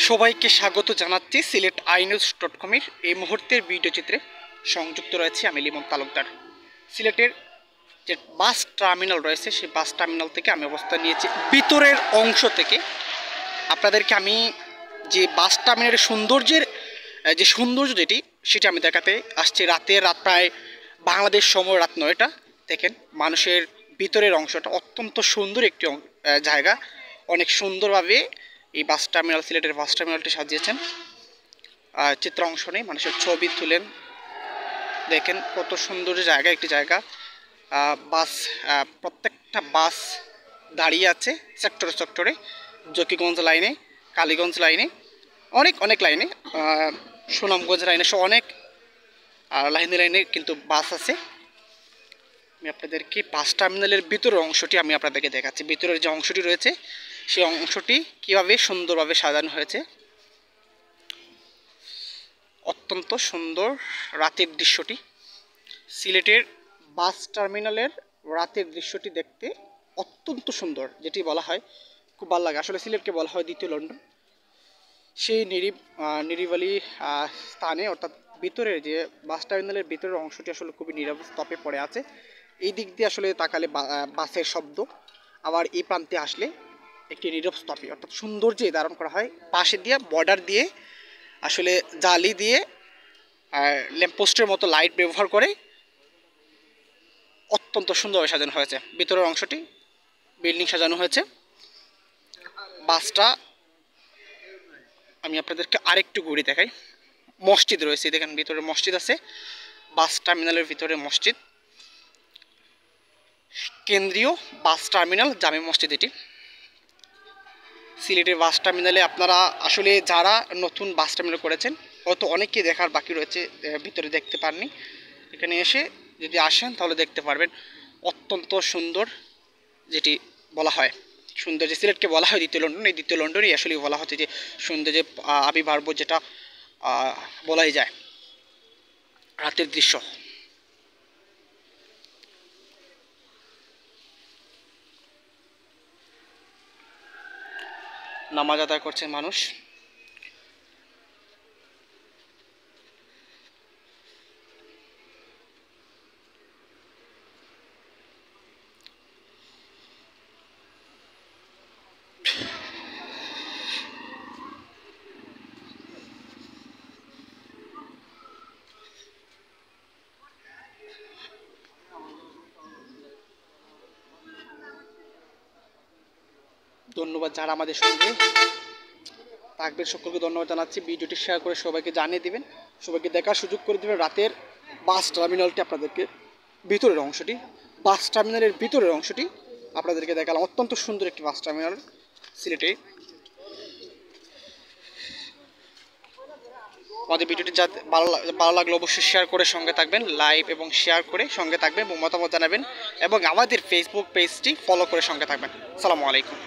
সবাইকে স্বাগত জানাচ্ছি সিলেট inews.com-এর এই মুহূর্তের ভিডিও চিত্রে সংযুক্ত রয়েছে আমি লিমন তালুকদার। সিলেটের যে বাস টার্মিনাল রয়েছে সেই বাস টার্মিনাল থেকে আমি অবস্থান নিয়েছি ভিতরের অংশ থেকে। আপনাদেরকে আমি যে বাস টার্মিনালের সৌন্দর্য যেটি সেটা আমি দেখাতে আসছি। রাত প্রায় বাংলাদেশ সময় রাত 9টা। দেখেন মানুষের ভিতরের অংশটা অত্যন্ত সুন্দর একটি জায়গা। অনেক সুন্দরভাবে এই বাস টার্মিনাল সিলেটের বাস টার্মিনালটি সাজিয়েছেন। চিত্র অংশ নেই, মানুষের ছবি তুলেন। দেখেন কত সুন্দর একটি জায়গা। প্রত্যেকটা বাস দাঁড়িয়ে আছে সেক্টরে, জকিগঞ্জ লাইনে, কালীগঞ্জ লাইনে, অনেক লাইনে, সুনামগঞ্জ লাইনে সহ অনেক লাইনে কিন্তু বাস আছে। আমি আপনাদেরকে বাস টার্মিনালের ভিতরের অংশটি আমি আপনাদেরকে দেখাচ্ছি। ভিতরের যে অংশটি রয়েছে সেই অংশটি কীভাবে সুন্দরভাবে সাজানো হয়েছে। অত্যন্ত সুন্দর রাতের দৃশ্যটি। সিলেটের বাস টার্মিনালের রাতের দৃশ্যটি দেখতে অত্যন্ত সুন্দর, যেটি বলা হয় খুব ভালো লাগে। আসলে সিলেটকে বলা হয় দ্বিতীয় লন্ডন। সেই নিরিবিলি স্থানে, অর্থাৎ ভিতরের যে বাস টার্মিনালের ভিতরের অংশটি আসলে খুবই নীরব স্তপে পড়ে আছে। এই দিক দিয়ে আসলে তাকালে বাসের শব্দ, আবার এই প্রান্তে আসলে একটি নীরব স্তপে, অর্থাৎ সৌন্দর্যে ধারণ করা হয়। পাশে দিয়ে বর্ডার দিয়ে আসলে জালি দিয়ে ল্যাম্পপোস্টের মতো লাইট ব্যবহার করে অত্যন্ত সুন্দরভাবে সাজানো হয়েছে। ভিতরের অংশটি বিল্ডিং সাজানো হয়েছে। বাসটা আমি আপনাদেরকে আরেকটু ঘুরে দেখাই। মসজিদ রয়েছে, দেখেন ভিতরে মসজিদ আছে। বাস টার্মিনালের ভিতরে মসজিদ, কেন্দ্রীয় বাস টার্মিনাল জামে মসজিদ এটি। সিলেটের বাস টার্মিনালে আপনারা আসলে যারা নতুন বাস টার্মিনাল করেছেন হয়তো অনেকেই দেখার বাকি রয়েছে, ভিতরে দেখতে পাননি। এখানে এসে যদি আসেন তাহলে দেখতে পারবেন। অত্যন্ত সুন্দর, যেটি বলা হয় সুন্দর, যে সিলেটকে বলা হয় দ্বিতীয় লন্ডন, এই দ্বিতীয় লন্ডনই আসলে বলা হচ্ছে যে সৌন্দর্যের আবির্ভাব, যেটা বলাই যায়। রাতের দৃশ্য, নামাজ আদায় করছেন মানুষ। ধন্যবাদ যারা আমাদের সঙ্গে থাকবেন, সকলকে ধন্যবাদ জানাচ্ছি। ভিডিওটি শেয়ার করে সবাইকে জানিয়ে দিবেন, সবাইকে দেখার সুযোগ করে দেবেন রাতের বাস টার্মিনালটি। আপনাদেরকে ভিতরের অংশটি, বাস টার্মিনালের ভিতরের অংশটি আপনাদেরকে দেখালাম। অত্যন্ত সুন্দর একটি বাস টার্মিনাল সিলেটে। আমাদের ভিডিওটি যাতে ভালো লাগলে অবশ্যই শেয়ার করে সঙ্গে থাকবেন, লাইভ এবং শেয়ার করে সঙ্গে থাকবেন এবং মতামত জানাবেন, এবং আমাদের ফেসবুক পেজটি ফলো করে সঙ্গে থাকবেন। আসসালামু আলাইকুম।